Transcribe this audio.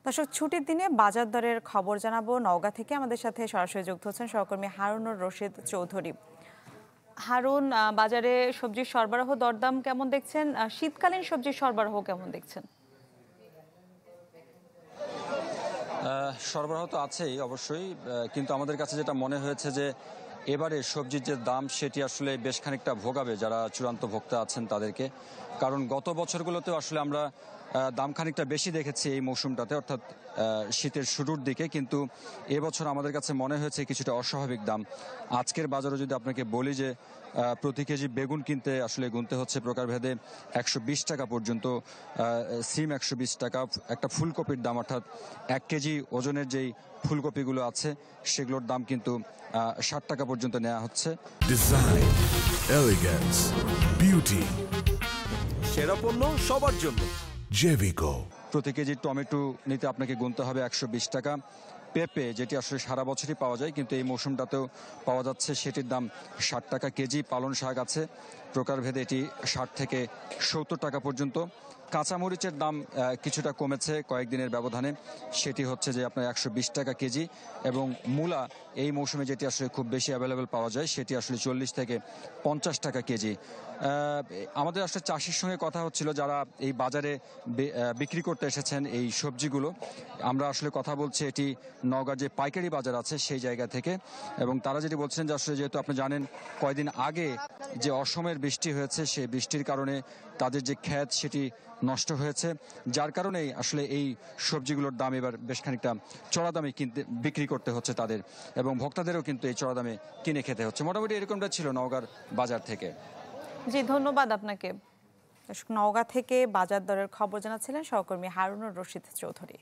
দর্শক, ছুটির দিনে বাজার দরের খবর জানাবো। নওগাঁ থেকে আমাদের সাথে সরাসরি যুক্ত হচ্ছেন সহকর্মী হারুনুর রশিদ চৌধুরী। হারুন, বাজারে সবজির সরবরাহ দরদাম কেমন দেখছেন? শীতকালীন সবজির সরবরাহ কেমন দেখছেন? সরবরাহ তো আছেই অবশ্যই, কিন্তু আমাদের কাছে যেটা মনে হয়েছে যে এবারে সবজির যে দাম সেটি আসলে বেশ খানিকটা ভোগাবে যারা চূড়ান্ত ভোক্তা আছেন তাদেরকে। কারণ গত বছরগুলোতেও আসলে আমরা দাম খানিকটা বেশি দেখেছি এই মৌসুমটাতে, অর্থাৎ শীতের শুরুর দিকে, কিন্তু এবছর আমাদের কাছে মনে হয়েছে কিছুটা অস্বাভাবিক দাম। আজকের বাজারে যদি আপনাকে বলি যে প্রতি কেজি বেগুন কিনতে আসলে গুনতে হচ্ছে প্রকারভেদে 120 টাকা পর্যন্ত, সিম 120 টাকা, একটা ফুলকপির দাম অর্থাৎ 1 কেজি ওজনের যেই ফুলকপিগুলো আছে সেগুলোর দাম কিন্তু 60 টাকা পর্যন্ত নেওয়া হচ্ছে। ডিজাইন, এলিগেন্স, বিউটি, সেরা পণ্য সবার জন্য জেভিকো। প্রতি কেজি টমেটো নিতে আপনাকে গুনতে হবে 120 টাকা। পেঁপে, যেটি আসলে সারা বছরই পাওয়া যায় কিন্তু এই মৌসুমটাতেও পাওয়া যাচ্ছে, সেটির দাম 60 টাকা কেজি। পালং শাক আছে প্রকারভেদে, এটি 60 থেকে 70 টাকা পর্যন্ত। কাঁচামরিচের দাম কিছুটা কমেছে কয়েকদিনের ব্যবধানে, সেটি হচ্ছে যে আপনার 120 টাকা কেজি। এবং মূলা এই মৌসুমে যেটি আসলে খুব বেশি অ্যাভেলেবেল পাওয়া যায় সেটি আসলে 40 থেকে 50 টাকা কেজি। আমাদের আসলে চাষির সঙ্গে কথা হচ্ছিল যারা এই বাজারে বিক্রি করতে এসেছেন এই সবজিগুলো। আমরা আসলে কথা বলছি এটি নওগাঁ যে পাইকারি বাজার আছে সেই জায়গা থেকে, এবং তারা যেটি বলছেন যে আসলে যেহেতু আপনি জানেন কয়েকদিন আগে যে অসময়ের বৃষ্টি হয়েছে সেই বৃষ্টির কারণে তাদের যে ক্ষেত সেটি নষ্ট হয়েছে, যার কারণেই আসলে এই সবজিগুলোর দাম এবার বেশ খানিকটা চড়া দামে বিক্রি করতে হচ্ছে তাদের, এবং ভোক্তাদেরও কিন্তু এই চড়া দামে কিনে খেতে হচ্ছে। মোটামুটি এরকমটা ছিল নওগাঁর বাজার থেকে। জি, ধন্যবাদ আপনাকে। নওগাঁ থেকে বাজার দরের খবর জানাচ্ছিলেন সহকর্মী হারুনুর রশিদ চৌধুরী।